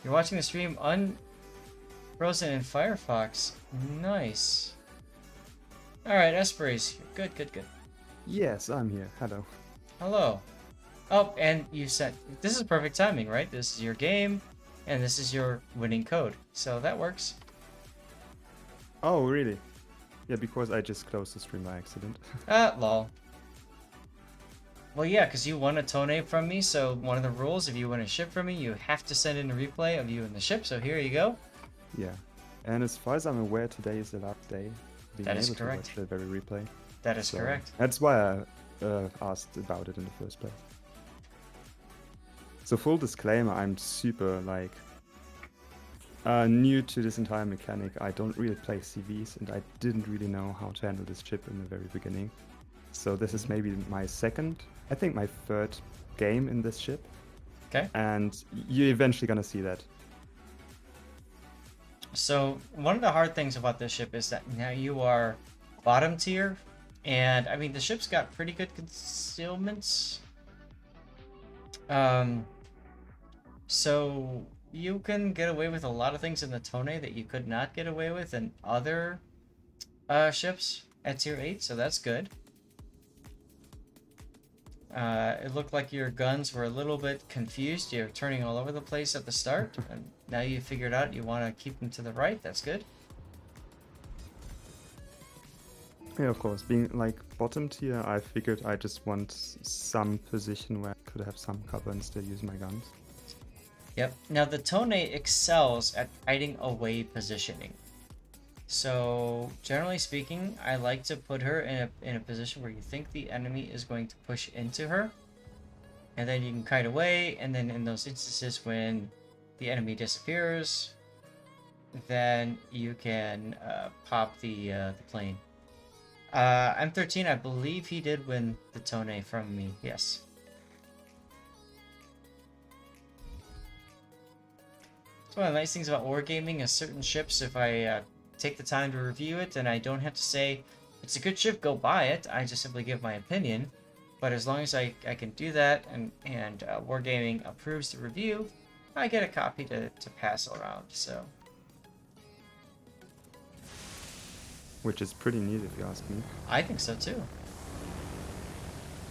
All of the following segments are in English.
You're watching the stream unfrozen in Firefox. Nice. Alright, Esperace. Good, good, good. Yes, I'm here. Hello. Hello. Oh, and you said this is perfect timing, right? This is your game, and this is your winning code. So that works. Oh, really? Yeah, because I just closed the stream by accident. Lol. Well, yeah, because you won a Tone from me, so one of the rules, if you win a ship from me, you have to send in a replay of you in the ship, so here you go. Yeah. And as far as I'm aware, today is the last day being That is able to correct. watch the very replay. That is So correct. that's why I asked about it in the first place. So full disclaimer, I'm super new to this entire mechanic. I don't really play CVs and I didn't really know how to handle this chip in the very beginning. So this is maybe my second, I think my third game in this ship. Okay. And you're eventually gonna see that. So one of the hard things about this ship is that now you are bottom tier, and I mean the ship's got pretty good concealments. So you can get away with a lot of things in the Tone that you could not get away with in other ships at tier 8, so that's good. It looked like your guns were a little bit confused. You're turning all over the place at the start, and now you figured out you want to keep them to the right. That's good. Yeah, of course. Being like bottom tier, I figured I just want some position where I could have some cover and still use my guns. Yep. Now the Tone excels at hiding away positioning. So generally speaking, I like to put her in a position where you think the enemy is going to push into her, and then you can kite away. And then in those instances when the enemy disappears, then you can pop the plane. I'm 13. I believe he did win the Tone from me. Yes. It's one of the nice things about wargaming is certain ships, if I take the time to review it and I don't have to say, it's a good ship, go buy it. I just simply give my opinion. But as long as I can do that and Wargaming approves the review, I get a copy to pass around. So Which is pretty neat if you ask me. I think so too.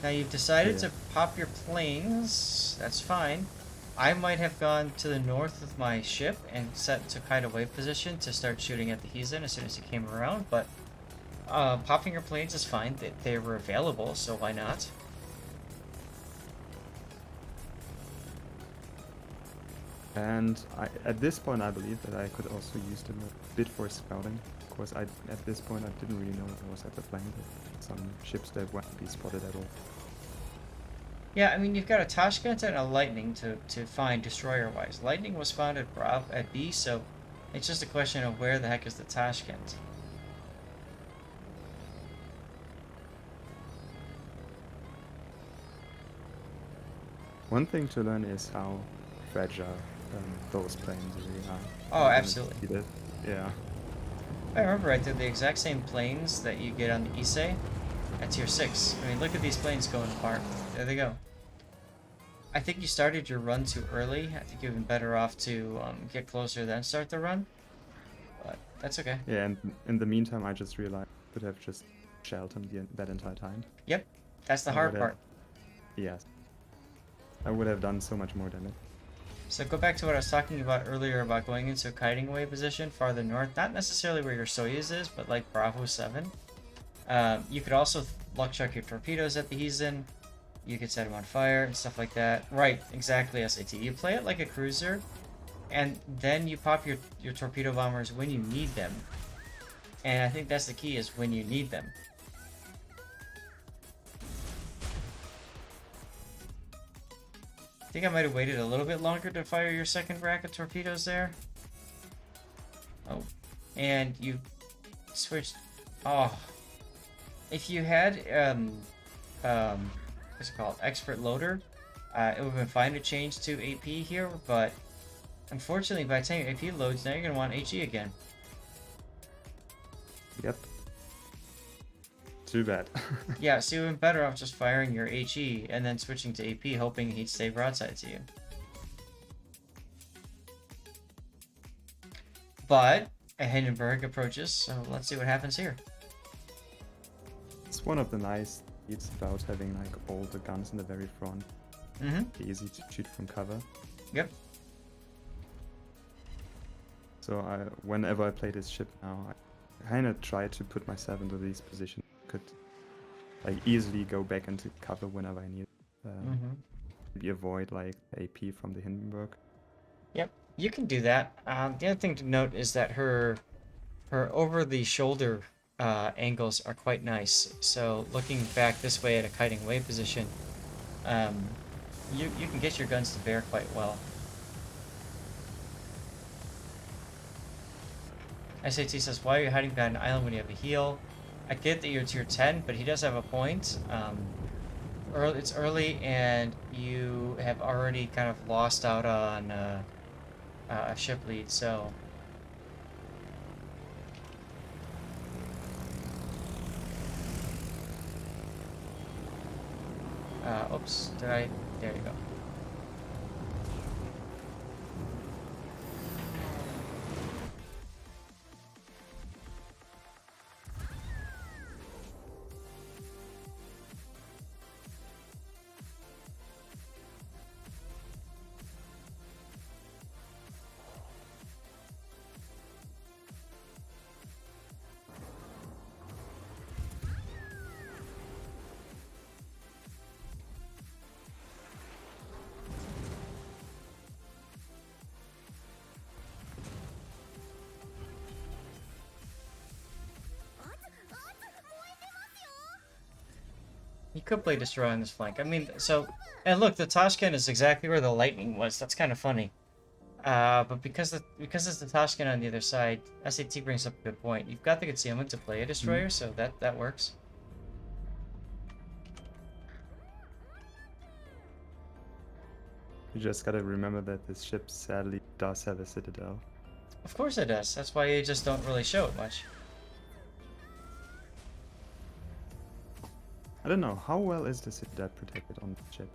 Now you've decided Yeah. to pop your planes. That's fine. I might have gone to the north with my ship and set to kite away position to start shooting at the Heathen as soon as he came around, but popping your planes is fine. They were available, so why not? And at this point, I believe that I could also use them a bit for scouting. Of course, at this point, I didn't really know that I was at the flank of some ships that won't be spotted at all. Yeah, I mean, you've got a Tashkent and a Lightning to find destroyer-wise. Lightning was found at B, so it's just a question of where the heck is the Tashkent. One thing to learn is how fragile those planes really are. Oh, absolutely. Yeah. If I remember right, they're the exact same planes that you get on the Issei at tier 6. I mean, look at these planes going apart. There they go. I think you started your run too early. I think you've been better off to get closer then start the run. But that's okay. Yeah, and in the meantime, I just realized I could have just shelled him that entire time. Yep, that's the hard part. Yes. I would have done so much more damage. So go back to what I was talking about earlier about going into a kiting away position farther north. Not necessarily where your Soyuz is, but like Bravo 7. You could also luck chuck your torpedoes at the Heathen. You could set them on fire and stuff like that. Right, exactly, SAT. You play it like a cruiser, and then you pop your torpedo bombers when you need them. And I think that's the key, is when you need them. I think I might have waited a little bit longer to fire your second rack of torpedoes there. Oh, and you switched. Oh, if you had what's it called, expert loader, it would have been fine to change to AP here, but unfortunately, by the time your AP loads, now you're gonna want HE again. Yep. Too bad. Yeah, so you've been better off just firing your HE and then switching to AP, hoping he'd stay broadside to you. but a Hindenburg approaches, so let's see what happens here. It's one of the nice things about having like all the guns in the very front. Easy to shoot from cover. Yep. So whenever I play this ship now, I kind of try to put myself into these positions. Could like easily go back into cover whenever I need. Maybe avoid like AP from the Hindenburg. Yep, you can do that. The other thing to note is that her over the shoulder angles are quite nice. So looking back this way at a kiting away position, you can get your guns to bear quite well. SAT says, why are you hiding behind an island when you have a heal? I get that you're tier 10, but he does have a point. It's early, and you have already kind of lost out on a ship lead, so... oops, there you go. You could play Destroy on this flank. I mean, so... And look, the Tashkent is exactly where the lightning was. That's kind of funny. But because it's the Tashkent on the other side, SAT brings up a good point. You've got the concealment to play a Destroyer, so that works. You just gotta remember that this ship sadly does have a citadel. Of course it does. That's why you just don't really show it much. I don't know, how well is the citadel protected on the ship?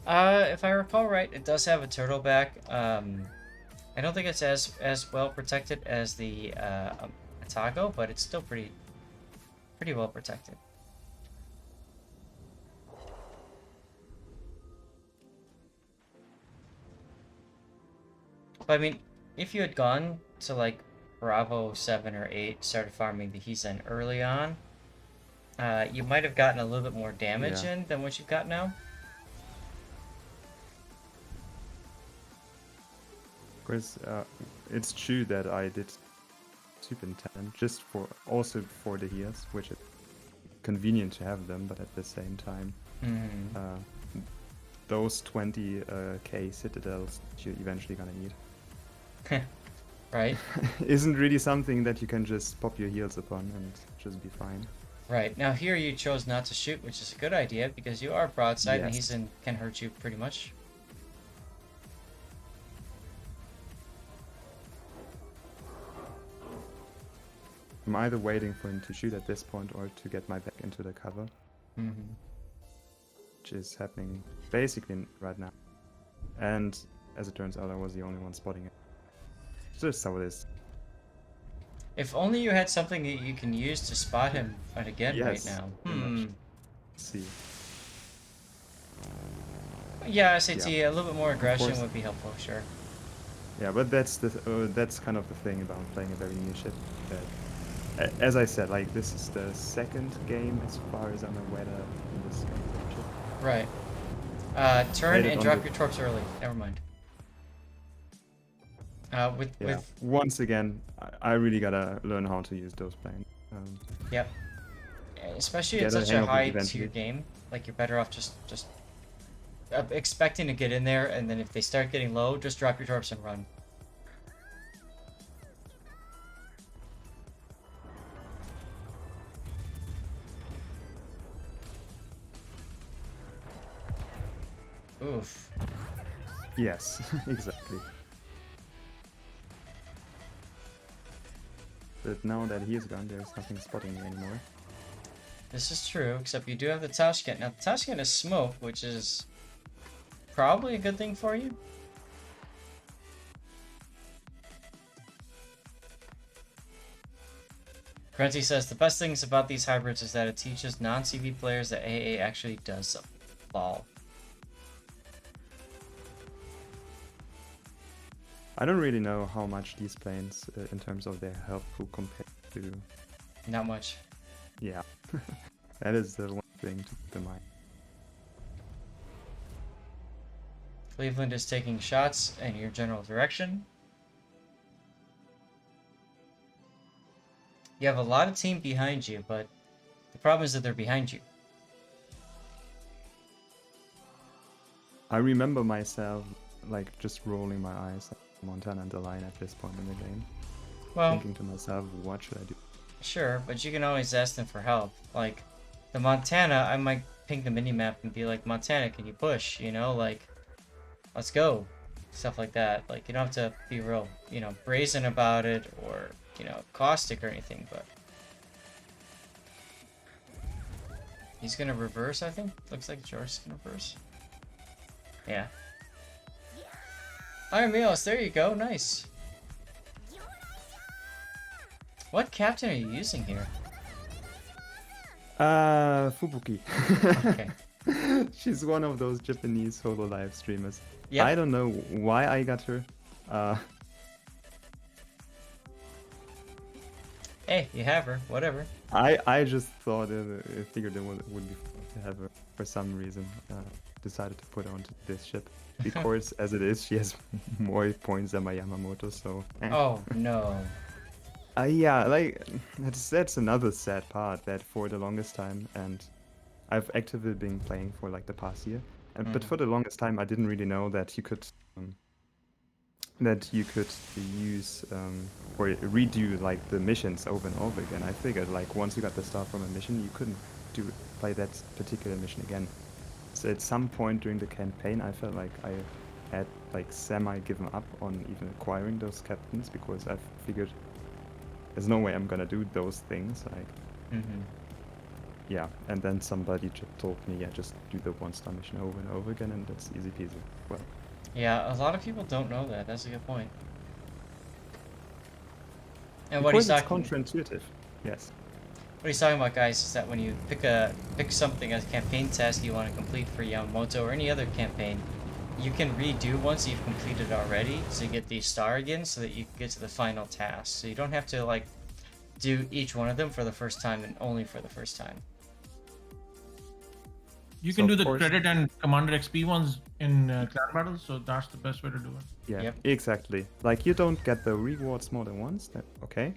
If I recall right, it does have a turtleback. I don't think it's as well protected as the Atago, but it's still pretty well protected. But I mean, if you had gone to like Bravo 7 or 8, started farming the Hizen early on, you might have gotten a little bit more damage in than what you've got now. Of course, it's true that I did Superintendent just also for the heals, which is convenient to have them, but at the same time, those 20k citadels that you're eventually gonna need. Right. Isn't really something that you can just pop your heals upon and just be fine. Right. Now here you chose not to shoot, which is a good idea because you are broadside and Yes. can hurt you pretty much. I'm either waiting for him to shoot at this point or to get my back into the cover. Which is happening basically right now. And as it turns out, I was the only one spotting it. Just how it is. If only you had something that you can use to spot him again Yes, right now. pretty much. Let's see. Yeah, SAT, Yeah. a little bit more aggression course. would be helpful, sure. Yeah, but that's kind of the thing about playing a very new ship. That, as I said, like this is the second game as far as I'm aware in this kind of ship. Right. Turn Played it and on drop the- your torps early. Never mind. Yeah. Once again, I really gotta learn how to use those planes. Yep. Especially in Get a such hang a of it high eventually. tier game, like you're better off just expecting to get in there, and then if they start getting low, just drop your torps and run. Oof. Yes, exactly. But now that he is gone, there's nothing spotting me anymore. This is true, except you do have the Tashkent. Now, the Tashkent is smoke, which is probably a good thing for you. Grunty says the best things about these hybrids is that it teaches non-CV players that AA actually does something. Lol. I don't really know how much these planes, in terms of their health pool, compared to. Not much. Yeah, that is the one thing to keep in mind. Cleveland is taking shots in your general direction. You have a lot of team behind you, but the problem is that they're behind you. I remember myself like just rolling my eyes at Montana and the line at this point in the game, Well, thinking to myself, what should I do? sure, but you can always ask them for help. Like, the Montana, I might ping the minimap and be like, Montana, can you push? You know, like, let's go. Stuff like that. Like, you don't have to be real, brazen about it or, caustic or anything, but... He's gonna reverse, I think? Looks like George's gonna reverse. Yeah. Iron Meals, there you go, nice. What captain are you using here? Fubuki. Okay. She's one of those Japanese solo live streamers. Yep. I don't know why I got her. Hey, you have her, whatever. I just thought I figured it would be fun to have her for some reason. Decided to put her onto this ship because, as it is, she has more points than my Yamamoto. So. Oh no. Yeah, like that's another sad part that for the longest time, and I've actively been playing for like the past year, but for the longest time I didn't really know that you could use or redo like the missions over and over again. I figured like once you got the star from a mission, you couldn't play that particular mission again. So at some point during the campaign, I felt like I had like semi given up on even acquiring those captains because I figured there's no way I'm gonna do those things. Like, yeah. And then somebody just told me, yeah, just do the one-star mission over and over again, and that's easy peasy. Well. Yeah, a lot of people don't know that. That's a good point. And Because what he's it's talking counterintuitive. Yes. what he's talking about, guys, is that when you pick something as a campaign task you want to complete for Yamamoto or any other campaign, you can redo once you've completed already to get the star again, so that you can get to the final task. So you don't have to like do each one of them for the first time and only for the first time. You can do the credit and Commander XP ones in clan battles, so that's the best way to do it. Yeah, Yep. exactly. Like you don't get the rewards more than once, okay.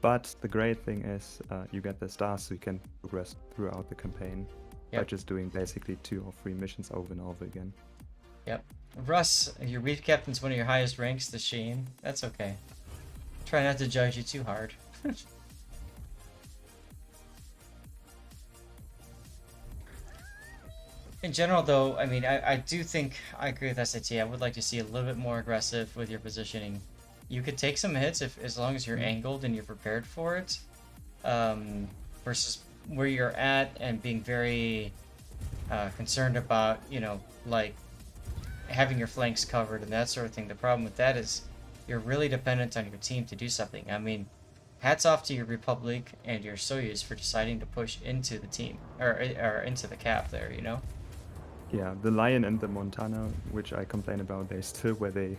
But the great thing is you get the stars, so you can progress throughout the campaign by just doing basically 2 or 3 missions over and over again. Yep. Russ, your reef captain's one of your highest ranks, the Sheen. That's okay. Try not to judge you too hard. In general, though, I mean, I do think I agree with SAT. I would like to see a little bit more aggressive with your positioning. You could take some hits as long as you're angled and you're prepared for it, versus where you're at and being very concerned about, like having your flanks covered and that sort of thing. The problem with that is you're really dependent on your team to do something. I mean, hats off to your Republic and your Soyuz for deciding to push into the team or into the cap there, Yeah, the Lion and the Montana, which I complain about, they're still where they're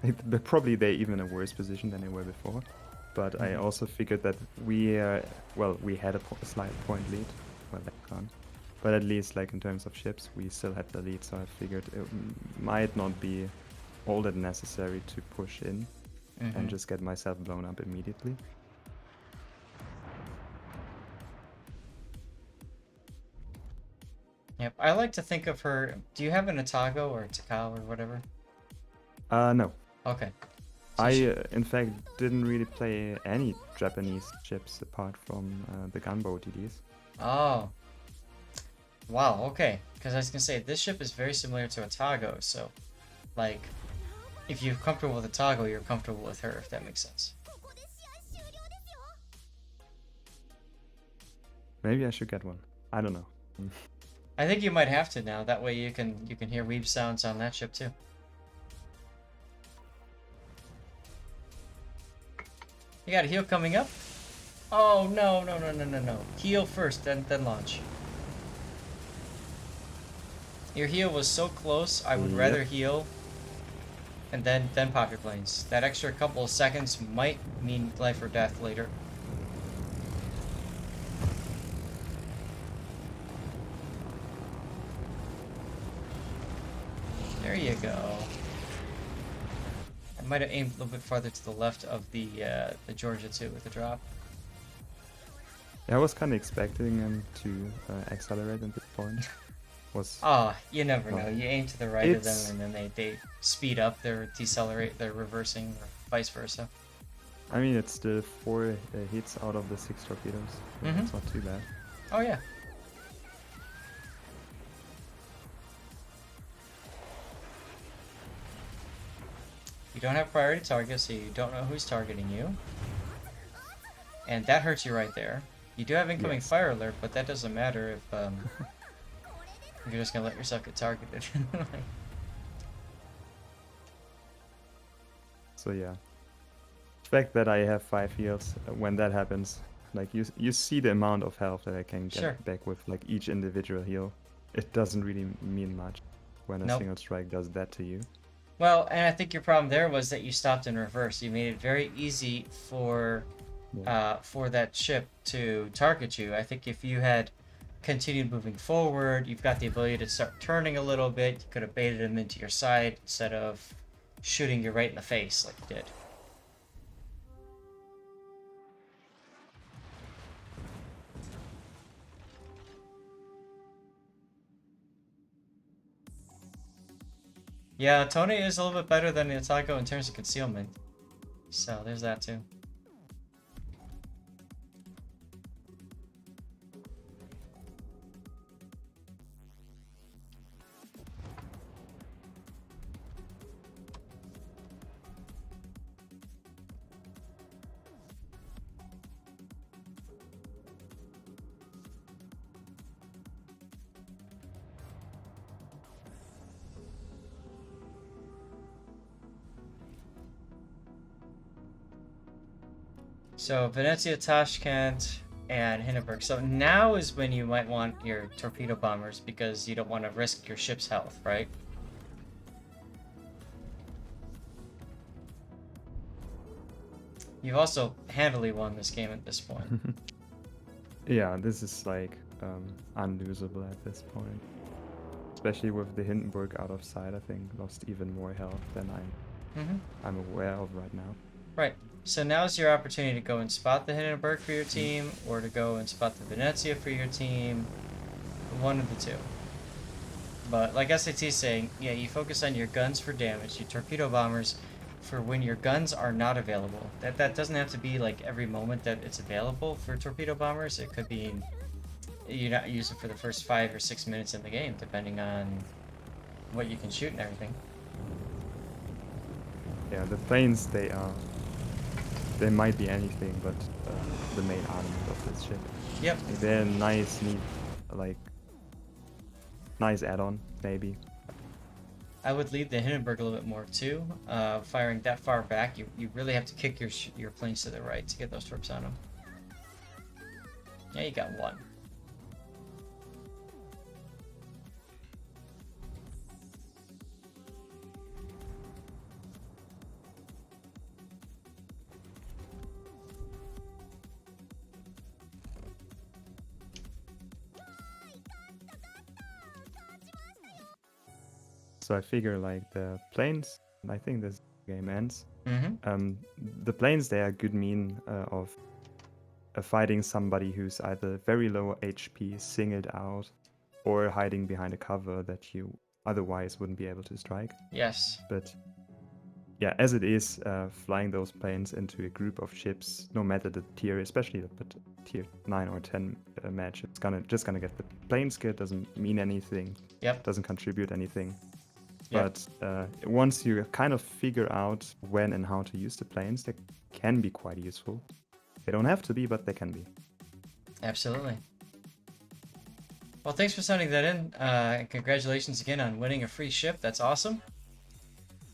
even in a worse position than they were before. But I also figured that we had a slight point lead. Well, they can't. But at least, like in terms of ships, we still had the lead. So I figured it might not be all that necessary to push in and just get myself blown up immediately. Yep, I like to think of her. Do you have an Atago or Takao or whatever? No. Okay. I, in fact, didn't really play any Japanese ships apart from the gunboat DDs. Oh. Wow, okay. Because I was going to say, this ship is very similar to Atago, so, like, if you're comfortable with Atago, you're comfortable with her, if that makes sense. Maybe I should get one. I don't know. I think you might have to now. That way you can hear weeb sounds on that ship too. You got a heal coming up. Oh, no, no, no, no, no, no. Heal first, then launch. Your heal was so close, I would Yep. rather heal and then pop your planes. That extra couple of seconds might mean life or death later. There you go. I might have aimed a little bit farther to the left of the Georgia too with the drop. Yeah, I was kind of expecting him to accelerate at this point. Was Ah, you never know. well, You aim to the right of them it's. and then they speed up, they're decelerate, they're reversing, or vice versa. I mean, it's still 4 hits out of the 6 torpedoes. So Mm-hmm. That's not too bad. Oh yeah. You don't have priority target, so you don't know who's targeting you. And that hurts you right there. You do have incoming Yes. fire alert, but that doesn't matter if you're just gonna let yourself get targeted. So yeah, the fact that I have 5 heals when that happens, like you see the amount of health that I can get Sure. back with like each individual heal. It doesn't really mean much when a Nope. single strike does that to you. Well, and I think your problem there was that you stopped in reverse. You made it very easy for that ship to target you. I think if you had continued moving forward, you've got the ability to start turning a little bit. You could have baited him into your side instead of shooting you right in the face like you did. Yeah, Tony is a little bit better than Itago in terms of concealment. So there's that too. So Venezia, Tashkent, and Hindenburg. So now is when you might want your torpedo bombers because you don't want to risk your ship's health, right? You've also handily won this game at this point. Yeah, this is like unlosable at this point. Especially with the Hindenburg out of sight, I think lost even more health than I'm aware of right now. Right. So now's your opportunity to go and spot the Hindenburg for your team, or to go and spot the Venezia for your team. One of the two. But like SAT's saying, yeah, you focus on your guns for damage, your torpedo bombers for when your guns are not available. That doesn't have to be like every moment that it's available for torpedo bombers. It could be you not use it for the first 5 or 6 minutes in the game, depending on what you can shoot and everything. Yeah, the planes they might be anything but the main armament of this ship. Yep. Like, they're a nice, neat, like nice add-on maybe. I would lead the Hindenburg a little bit more too. Firing that far back, you really have to kick your planes to the right to get those torps on them. Yeah, you got one. So I figure like the planes, I think this game ends. Mm-hmm. The planes they are good mean of fighting somebody who's either very low HP, singled out, or hiding behind a cover that you otherwise wouldn't be able to strike. Yes. But yeah, as it is, flying those planes into a group of ships, no matter the tier, especially the tier 9 or 10 match, it's just gonna get the plane skill, doesn't mean anything, Yep. doesn't contribute anything. Yep. But once you kind of figure out when and how to use the planes, they can be quite useful. They don't have to be, but they can be. Absolutely. Well, thanks for sending that in. And congratulations again on winning a free ship. That's awesome.